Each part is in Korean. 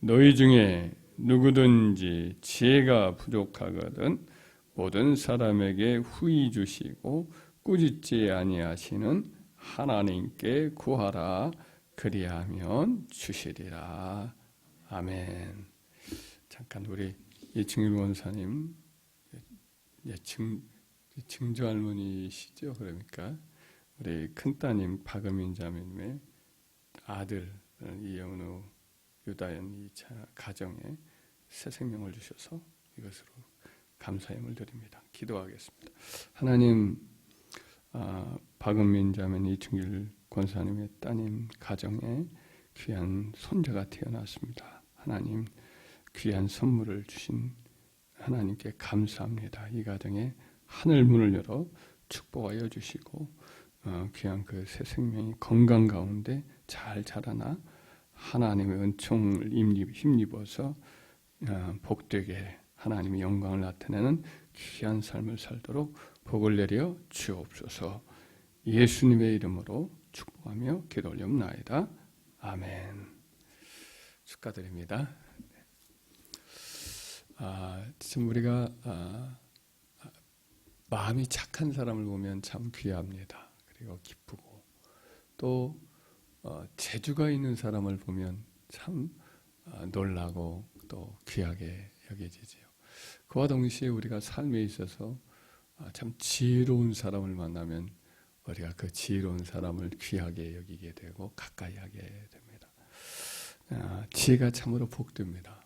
너희 중에 누구든지 지혜가 부족하거든 모든 사람에게 후히 주시고 꾸짖지 아니하시는 하나님께 구하라. 그리하면 주시리라. 아멘. 잠깐 우리 이충일 원사님 증조 할머니시죠. 그러니까 우리 큰따님 박은민 자매님의 아들 이영우 유다연 이 가정에 새 생명을 주셔서 이것으로 감사의 힘을 드립니다. 기도하겠습니다. 하나님, 박은민 자매님 이충길 권사님의 따님 가정에 귀한 손자가 태어났습니다. 하나님, 귀한 선물을 주신 하나님께 감사합니다. 이 가정에 하늘 문을 열어 축복하여 주시고 귀한 그 새 생명이 건강 가운데 잘 자라나 하나님의 은총을 힘입어서 복되게 하나님의 영광을 나타내는 귀한 삶을 살도록 복을 내려 주옵소서. 예수님의 이름으로 축복하며 기도 올려옵나이다. 아멘. 축하드립니다. 지금 우리가 마음이 착한 사람을 보면 참 귀합니다. 그리고 기쁘고 또 재주가 있는 사람을 보면 참 놀라고 또 귀하게 여겨지지요. 그와 동시에 우리가 삶에 있어서 참 지혜로운 사람을 만나면 우리가 그 지혜로운 사람을 귀하게 여기게 되고 가까이 하게 됩니다. 지혜가 참으로 복됩니다.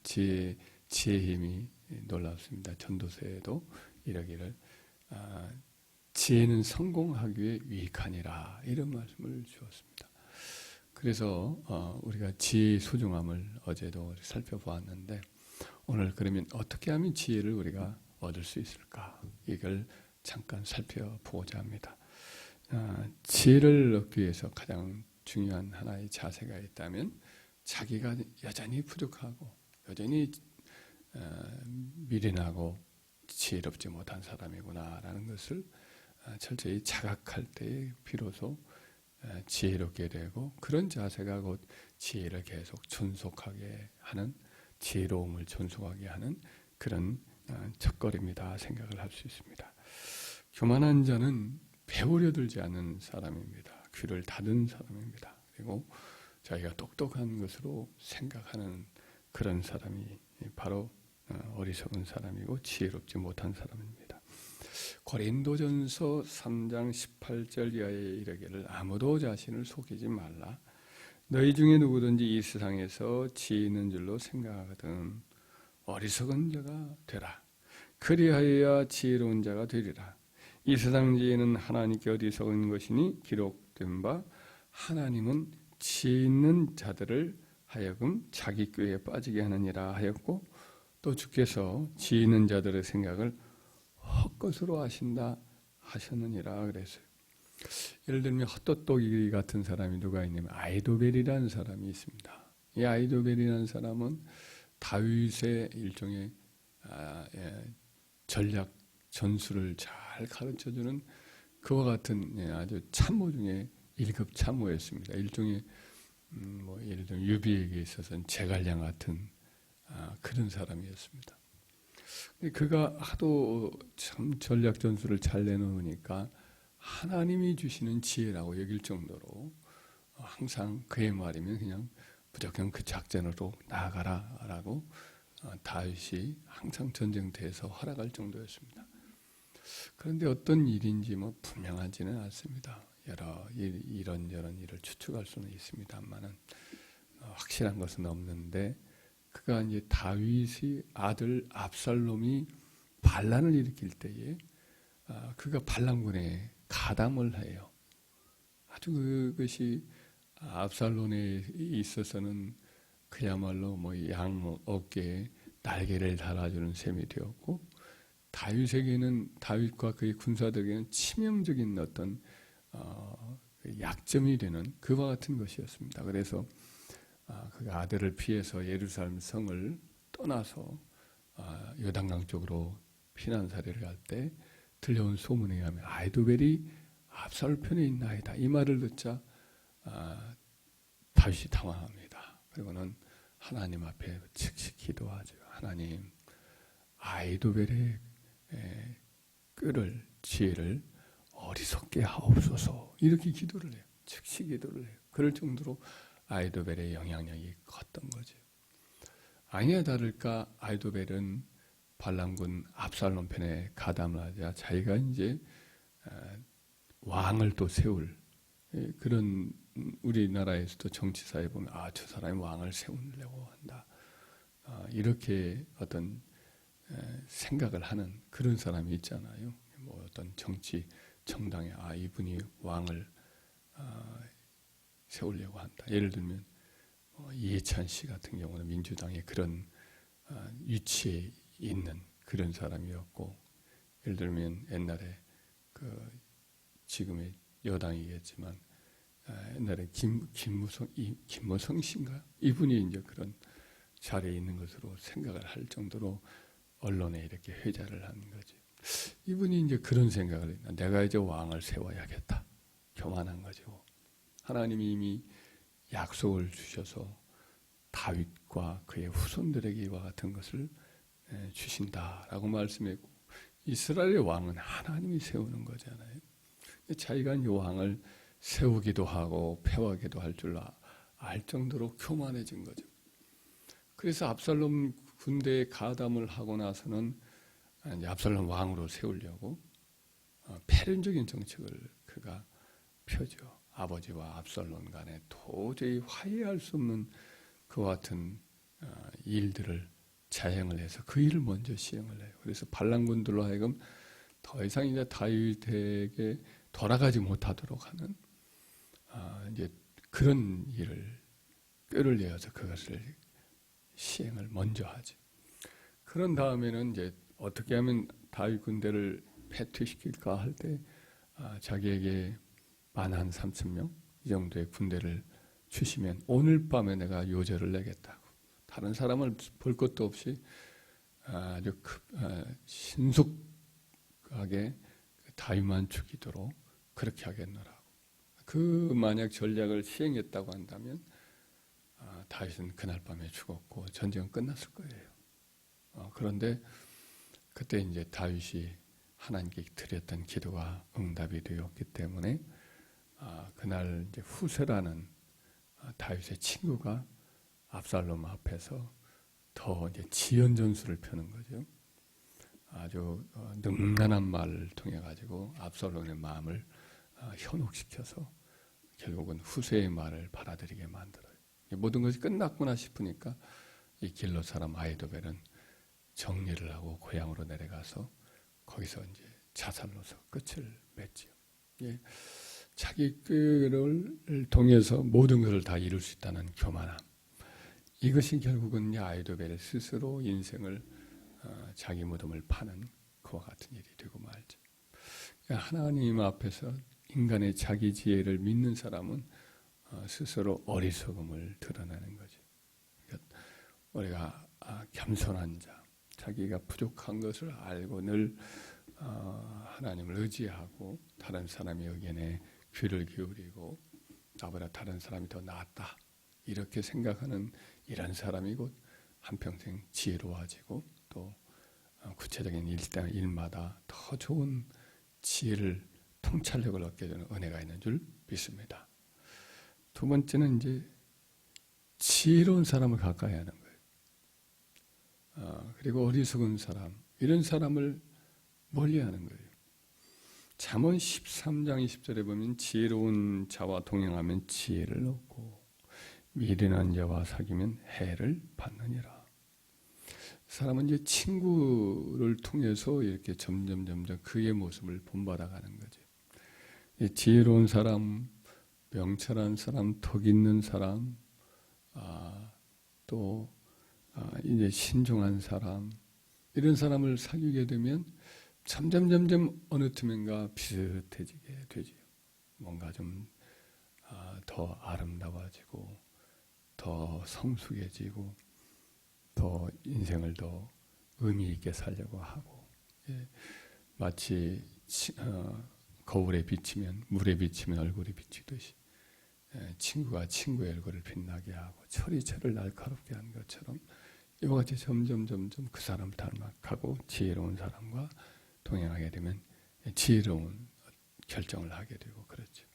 지혜의 힘이 놀랍습니다. 전도서에도 이러기를 지혜는 성공하기 위해 유익하니라 이런 말씀을 주었습니다. 그래서 우리가 지혜의 소중함을 어제도 살펴보았는데 오늘 그러면 어떻게 하면 지혜를 우리가 얻을 수 있을까? 이걸 잠깐 살펴보고자 합니다. 지혜를 얻기 위해서 가장 중요한 하나의 자세가 있다면 자기가 여전히 부족하고 여전히 미련하고 지혜롭지 못한 사람이구나라는 것을 철저히 자각할 때에 비로소 지혜롭게 되고 그런 자세가 곧 지혜를 계속 존속하게 하는 지혜로움을 존속하게 하는 그런 첫걸음이다 생각을 할 수 있습니다. 교만한 자는 배우려 들지 않는 사람입니다. 귀를 닫은 사람입니다. 그리고 자기가 똑똑한 것으로 생각하는 그런 사람이 바로 어리석은 사람이고 지혜롭지 못한 사람입니다. 고린도전서 3장 18절 이하에 이르기를 아무도 자신을 속이지 말라. 너희 중에 누구든지 이 세상에서 지혜 있는 줄로 생각하거든 어리석은 자가 되라. 그리하여야 지혜로운 자가 되리라. 이 세상 지혜는 하나님께 어리석은 것이니 기록된 바 하나님은 지혜 있는 자들을 하여금 자기 꾀에 빠지게 하느니라 하였고 또 주께서 지혜 있는 자들의 생각을 헛것으로 하신다 하셨느니라 그랬어요. 예를 들면 헛똑똑이 같은 사람이 누가 있냐면 아이도벨이라는 사람이 있습니다. 이 아이도벨이라는 사람은 다윗의 일종의 전략 전술을 잘 가르쳐주는 그와 같은 아주 참모 중에 1급 참모였습니다. 일종의 예를 들면 유비에게 있어서는 제갈량 같은 그런 사람이었습니다. 그가 하도 참 전략 전술을 잘 내놓으니까 하나님이 주시는 지혜라고 여길 정도로 항상 그의 말이면 그냥 무조건 그 작전으로 나아가라라고 다윗이 항상 전쟁터에서 허락할 정도였습니다. 그런데 어떤 일인지 분명하지는 않습니다. 여러 이런저런 일을 추측할 수는 있습니다만은 확실한 것은 없는데 그가 이제 다윗의 아들 압살롬이 반란을 일으킬 때에 그가 반란군에 가담을 해요. 아주 그것이 압살롬에 있어서는 그야말로 양 어깨에 날개를 달아주는 셈이 되었고 다윗에게는 다윗과 그의 군사들에게는 치명적인 어떤 약점이 되는 그와 같은 것이었습니다. 그래서 그 아들을 피해서 예루살렘 성을 떠나서 요단강 쪽으로 피난사례를 갈 때 들려온 소문에 의하면 아이도벨이 압살롬 편에 있나이다. 이 말을 듣자 다윗이 당황합니다. 그리고는 하나님 앞에 즉시 기도하죠. 하나님, 아이도벨의 끈을, 지혜를 어리석게 하옵소서. 이렇게 기도를 해요. 즉시 기도를 해요. 그럴 정도로 아이도벨의 영향력이 컸던 거죠. 아니나 다를까 아이도벨은 발람군 압살롬 편에 가담을 하자 자기가 이제 왕을 또 세울 그런, 우리나라에서도 정치사에 보면 저 사람이 왕을 세우려고 한다. 이렇게 어떤 생각을 하는 그런 사람이 있잖아요. 뭐 어떤 정치 정당에 이분이 왕을 세우려고 한다. 예를 들면 이해찬 씨 같은 경우는 민주당의 그런 위치에 있는 그런 사람이었고, 예를 들면 옛날에 지금의 여당이겠지만 옛날에 김무성 씨인가? 이분이 이제 그런 자리에 있는 것으로 생각을 할 정도로 언론에 이렇게 회자를 하는 거지. 이분이 이제 그런 생각을 했나? 내가 이제 왕을 세워야겠다. 교만한 거죠. 하나님이 이미 약속을 주셔서 다윗과 그의 후손들에게 이와 같은 것을 주신다라고 말씀했고, 이스라엘의 왕은 하나님이 세우는 거잖아요. 자기가 이 왕을 세우기도 하고 패하기도 할 줄 알 정도로 교만해진 거죠. 그래서 압살롬 군대에 가담을 하고 나서는 압살롬 왕으로 세우려고 패륜적인 정책을 그가 펴죠. 아버지와 압살롬 간에 도저히 화해할 수 없는 그와 같은 일들을 자행을 해서 그 일을 먼저 시행을 해요. 그래서 반란군들로 하여금 더 이상 이제 다윗에게 돌아가지 못하도록 하는 이제 그런 일을 꾀를 내어서 그것을 시행을 먼저 하죠. 그런 다음에는 이제 어떻게 하면 다윗 군대를 패퇴시킬까 할 때 자기에게 만 한 3,000명 이 정도의 군대를 주시면 오늘 밤에 내가 요절을 내겠다고, 다른 사람을 볼 것도 없이 아주 신속하게 다윗만 죽이도록 그렇게 하겠노라고. 그 만약 전략을 시행했다고 한다면 다윗은 그날 밤에 죽었고 전쟁은 끝났을 거예요. 그런데 그때 이제 다윗이 하나님께 드렸던 기도가 응답이 되었기 때문에 그날 이제 후세라는 다윗의 친구가 압살롬 앞에서 더 이제 지연 전술을 펴는 거죠. 아주 능란한 말을 통해 가지고 압살롬의 마음을 현혹시켜서 결국은 후세의 말을 받아들이게 만들어요. 모든 것이 끝났구나 싶으니까 이 길롯 사람 아히도벨은 정리를 하고 고향으로 내려가서 거기서 이제 자살로서 끝을 맺지요. 예, 자기 꾀를 통해서 모든 것을 다 이룰 수 있다는 교만함. 이것이 결국은 아히도벨의 스스로 인생을 자기 무덤을 파는 그와 같은 일이 되고 말죠. 하나님 앞에서 인간의 자기 지혜를 믿는 사람은 스스로 어리석음을 드러내는 거죠. 그러니까 우리가 겸손한 자, 자기가 부족한 것을 알고 늘 하나님을 의지하고 다른 사람의 의견에 귀를 기울이고 나보다 다른 사람이 더 낫다 이렇게 생각하는 이런 사람이 곧 한평생 지혜로워지고 또 구체적인 일마다 더 좋은 지혜를 통찰력을 얻게 되는 은혜가 있는 줄 믿습니다. 두 번째는 이제 지혜로운 사람을 가까이 하는 거예요. 그리고 어리석은 사람, 이런 사람을 멀리하는 거예요. 잠언 13장 20절에 보면 지혜로운 자와 동행하면 지혜를 얻고 미련한 자와 사귀면 해를 받느니라. 사람은 이제 친구를 통해서 이렇게 점점 그의 모습을 본받아가는 거죠. 지혜로운 사람, 명철한 사람, 덕 있는 사람, 또 이제 신중한 사람, 이런 사람을 사귀게 되면 점점 어느 틈엔가 비슷해지게 되죠. 뭔가 좀 더 아름다워지고 더 성숙해지고 더 인생을 더 의미 있게 살려고 하고, 마치 거울에 비치면, 물에 비치면 얼굴이 비치듯이 친구가 친구의 얼굴을 빛나게 하고 철이 철을 날카롭게 하는 것처럼 이와 같이 점점 그 사람을 닮아가고 지혜로운 사람과 동행하게 되면 지혜로운 결정을 하게 되고 그렇죠.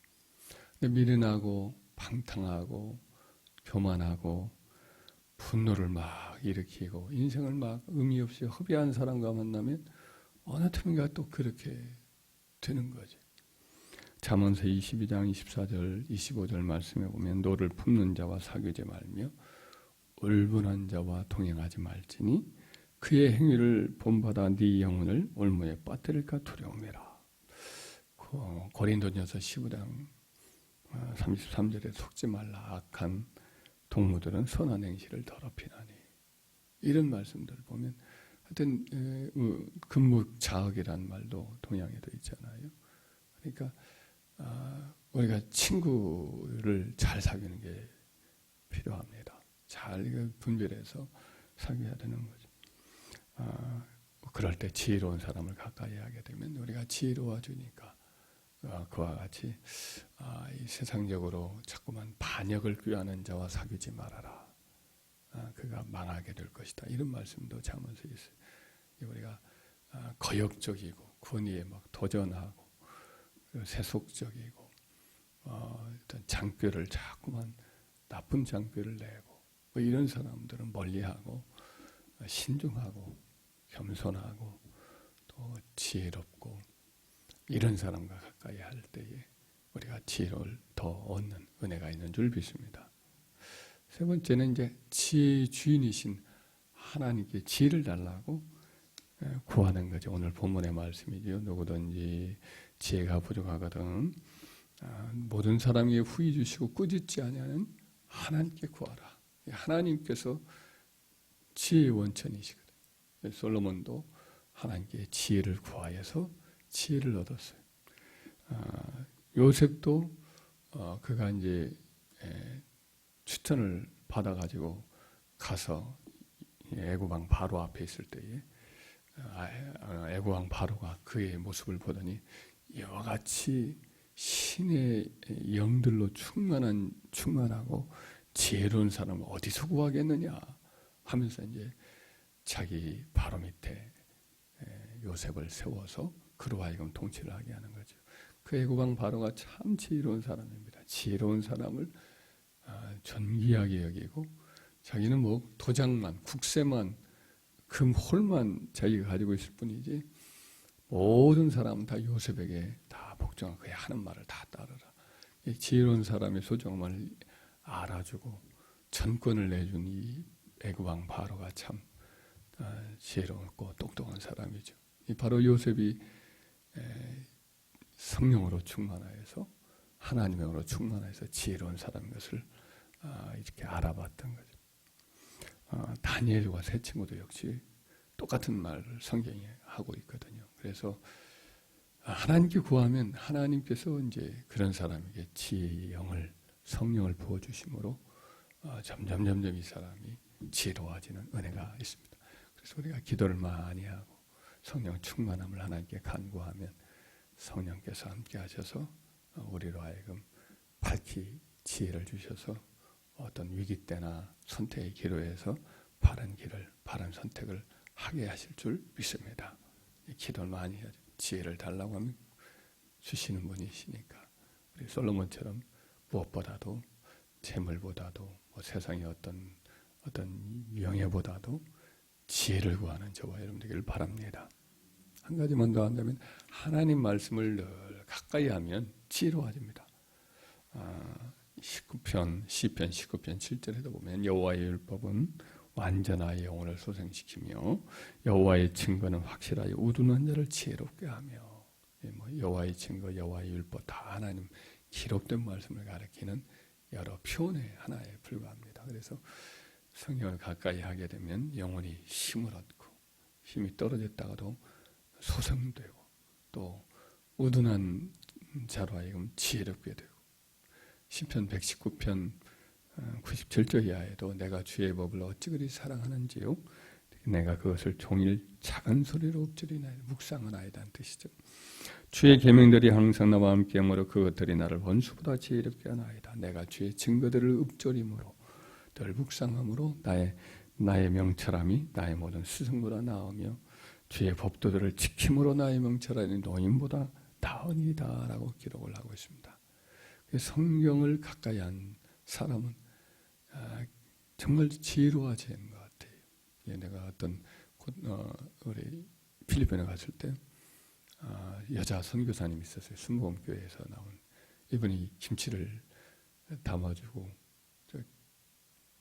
근데 미련하고 방탕하고 교만하고 분노를 막 일으키고 인생을 막 의미 없이 허비한 사람과 만나면 어느 틈인가 또 그렇게 되는 거죠. 잠언서 22장 24절 25절 말씀에 보면 노를 품는 자와 사귀지 말며 울분한 자와 동행하지 말지니 그의 행위를 본받아 네 영혼을 올무에 빠뜨릴까 두려움이라. 고린도전서 15장 33절에 속지 말라. 악한 동무들은 선한 행실을 더럽히나니. 이런 말씀들을 보면 하여튼 금묵자학이라는 말도 동양에도 있잖아요. 그러니까 우리가 친구를 잘 사귀는 게 필요합니다. 잘 분별해서 사귀어야 되는 거죠. 그럴 때 지혜로운 사람을 가까이 하게 되면 우리가 지혜로워지니까 그와 같이 이 세상적으로 자꾸만 반역을 꾀하는 자와 사귀지 말아라. 그가 망하게 될 것이다. 이런 말씀도 잠언서에 있어요. 우리가 거역적이고 권위에 막 도전하고 세속적이고 어떤 장꾀를 자꾸만 나쁜 장꾀를 내고 뭐 이런 사람들은 멀리하고 신중하고 겸손하고 또 지혜롭고 이런 사람과 가까이 할 때에 우리가 지혜를 더 얻는 은혜가 있는 줄 믿습니다. 세 번째는 이제 지혜의 주인이신 하나님께 지혜를 달라고 구하는 거죠. 오늘 본문의 말씀이죠. 누구든지 지혜가 부족하거든 모든 사람에게 후히 주시고 꾸짖지 아니하는 하나님께 구하라. 하나님께서 지혜의 원천이시거든요. 솔로몬도 하나님께 지혜를 구하여서 지혜를 얻었어요. 요셉도 그가 이제 추천을 받아가지고 가서 애국왕 바로 앞에 있을 때에 애국왕 바로가 그의 모습을 보더니 이와 같이 신의 영들로 충만하고 지혜로운 사람을 어디서 구하겠느냐 하면서 이제 자기 바로 밑에 요셉을 세워서 그로 하여금 통치를 하게 하는 거죠. 그 애국왕 바로가 참 지혜로운 사람입니다. 지혜로운 사람을 존귀하게 여기고 자기는 뭐 도장만 국세만 금홀만 자기가 가지고 있을 뿐이지 모든 사람은 다 요셉에게 다 복종하고 그의 하는 말을 다 따르라. 이 지혜로운 사람의 소중함을 알아주고 전권을 내준 이 애국왕 바로가 참 지혜롭고 똑똑한 사람이죠. 바로 요셉이 성령으로 충만하여서 하나님의 영으로 충만해서 지혜로운 사람인 것을 이렇게 알아봤던 거죠. 다니엘과 세 친구도 역시 똑같은 말을 성경에 하고 있거든요. 그래서 하나님께 구하면 하나님께서 이제 그런 사람에게 지혜의 영을 성령을 부어 주심으로 점점 이 사람이 지혜로워지는 은혜가 있습니다. 그래서 우리가 기도를 많이 하고 성령 충만함을 하나님께 간구하면 성령께서 함께 하셔서 우리로 하여금 밝히 지혜를 주셔서 어떤 위기 때나 선택의 기로에서 바른 길을, 바른 선택을 하게 하실 줄 믿습니다. 기도를 많이 해야죠. 지혜를 달라고 하면 주시는 분이시니까. 우리 솔로몬처럼 무엇보다도 재물보다도 뭐 세상의 어떤 명예보다도 지혜를 구하는 저와 여러분 되기를 바랍니다. 한 가지만 더 한다면 하나님 말씀을 늘 가까이 하면 지혜로워집니다. 시편 19편 7절에도 보면 여호와의 율법은 완전하여 영혼을 소생시키며 여호와의 증거는 확실하여 우둔한 자를 지혜롭게 하며 여호와의 증거, 여호와의 율법 다 하나님 기록된 말씀을 가리키는 여러 표현의 하나에 불과합니다. 그래서 성경을 가까이 하게 되면 영혼이 힘을 얻고 힘이 떨어졌다가도 소생되고 또 우둔한 자로 하여금 지혜롭게 되고 시편 119편 97절 이하에도 내가 주의 법을 어찌 그리 사랑하는지요 내가 그것을 종일 작은 소리로 읊조리나이다. 묵상하나이다 는 뜻이죠. 주의 계명들이 항상 나와 함께함으로 그것들이 나를 원수보다 지혜롭게 하나이다. 내가 주의 증거들을 읊조림으로 늘 묵상함으로 나의 명철함이 나의 모든 스승보다 나으며 주의 법도들을 지킴으로 나의 명철함이 노인보다 나으니다라고 기록을 하고 있습니다. 성경을 가까이 한 사람은 정말 지혜로워지는 것 같아요. 내가 우리 필리핀에 갔을 때 여자 선교사님이 있었어요. 순복음교회에서 나온. 이분이 김치를 담아주고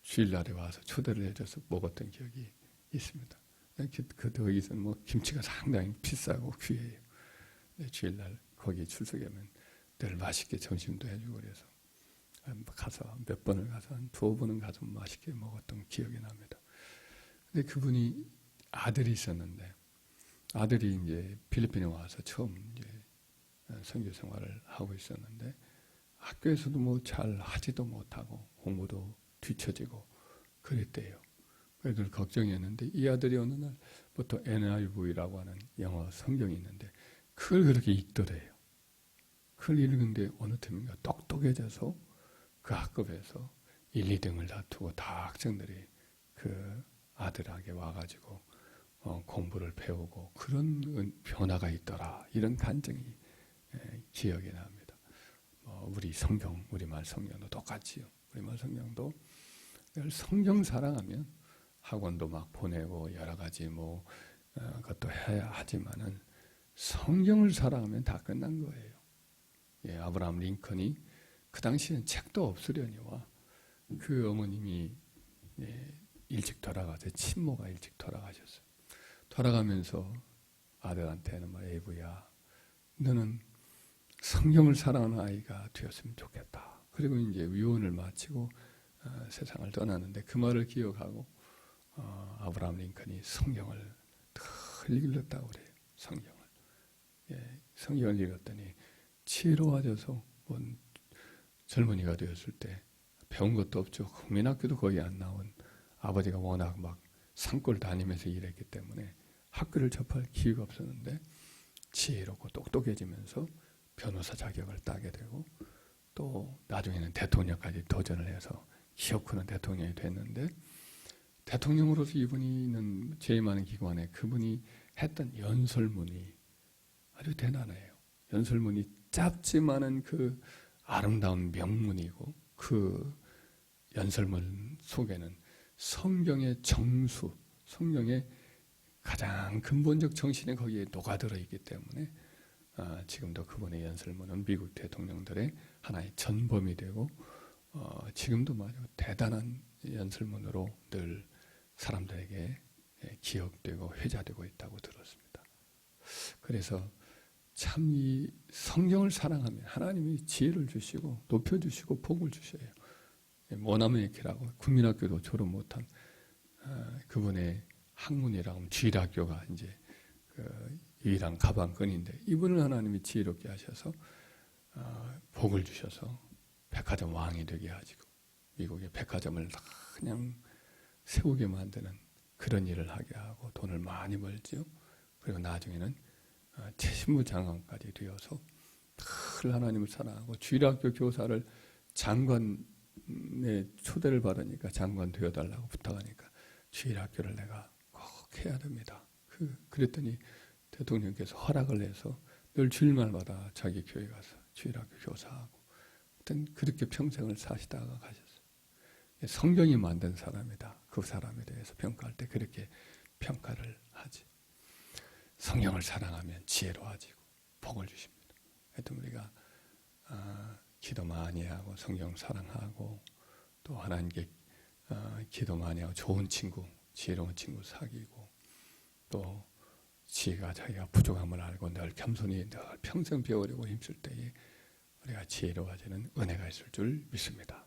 주일날에 와서 초대를 해줘서 먹었던 기억이 있습니다. 거기서는 뭐 김치가 상당히 비싸고 귀해요. 주일날 거기 출석하면 늘 맛있게 점심도 해주고 그래서 가서 몇 번을 가서 한 2번은 가서 맛있게 먹었던 기억이 납니다. 근데 그분이 아들이 있었는데 아들이 이제 필리핀에 와서 처음 이제 선교 생활을 하고 있었는데 학교에서도 뭐 잘 하지도 못하고 공부도 뒤처지고 그랬대요. 그래서 걱정이었는데 이 아들이 어느 날 보통 NIV라고 하는 영어 성경이 있는데 그걸 그렇게 읽더래요. 그걸 읽는데 어느 틈인가 똑똑해져서 그 학급에서 1, 2등을 다투고 다 학생들이 그 아들에게 와가지고 공부를 배우고 그런 변화가 있더라. 이런 간증이 기억이 납니다. 우리 성경, 우리말 성경도 똑같지요. 우리말 성경도 성경 사랑하면 학원도 막 보내고 여러 가지 그것도 해야 하지만은 성경을 사랑하면 다 끝난 거예요. 아브라함 링컨이 그 당시엔 책도 없으려니와 그 어머님이 일찍 돌아가서 친모가 일찍 돌아가셨어요. 돌아가면서 아들한테는 에이브야, 너는 성경을 사랑하는 아이가 되었으면 좋겠다. 그리고 이제 위원을 마치고 세상을 떠나는데 그 말을 기억하고 아브라함 링컨이 성경을 늘 읽었다고 그래요. 성경을 읽었더니 지혜로워져서 젊은이가 되었을 때 배운 것도 없죠. 국민학교도 거의 안 나온 아버지가 워낙 막 산골 다니면서 일했기 때문에 학교를 접할 기회가 없었는데 지혜롭고 똑똑해지면서 변호사 자격을 따게 되고 또 나중에는 대통령까지 도전을 해서 기업 크는 대통령이 됐는데 대통령으로서 이분이 있는 제일 많은 기관에 그분이 했던 연설문이 아주 대단해요. 연설문이 짧지만은 그 아름다운 명문이고 그 연설문 속에는 성경의 정수, 성경의 가장 근본적 정신이 거기에 녹아들어 있기 때문에 지금도 그분의 연설문은 미국 대통령들의 하나의 전범이 되고 지금도 아주 대단한 연설문으로 늘 사람들에게 기억되고 회자되고 있다고 들었습니다. 그래서 참 이 성경을 사랑하면 하나님이 지혜를 주시고 높여주시고 복을 주셔요. 모나메키라고 국민학교도 졸업 못한 그분의 학문이라고 하면 주일학교가 이제 그 유일한 가방끈인데 이분을 하나님이 지혜롭게 하셔서 복을 주셔서 백화점 왕이 되게 하시고 미국의 백화점을 그냥 세우게 만드는 그런 일을 하게 하고 돈을 많이 벌지요. 그리고 나중에는 최신부 장관까지 되어서 늘 하나님을 사랑하고 주일학교 교사를 장관의 초대를 받으니까 장관 되어달라고 부탁하니까 주일학교를 내가 꼭 해야 됩니다. 그랬더니 대통령께서 허락을 해서 늘 주일말마다 자기 교회 가서 주일학교 교사하고 하여튼 그렇게 평생을 사시다가 가셨어요. 성경이 만든 사람이다. 그 사람에 대해서 평가할 때 그렇게 평가를 하지. 성경을 사랑하면 지혜로워지고 복을 주십니다. 하여튼 우리가 기도 많이 하고 성경 사랑하고 또 하나님께 기도 많이 하고 좋은 친구, 지혜로운 친구 사귀고 또 지혜가 자기가 부족함을 알고 늘 겸손히 늘 평생 배우려고 힘쓸 때에 우리가 지혜로워지는 은혜가 있을 줄 믿습니다.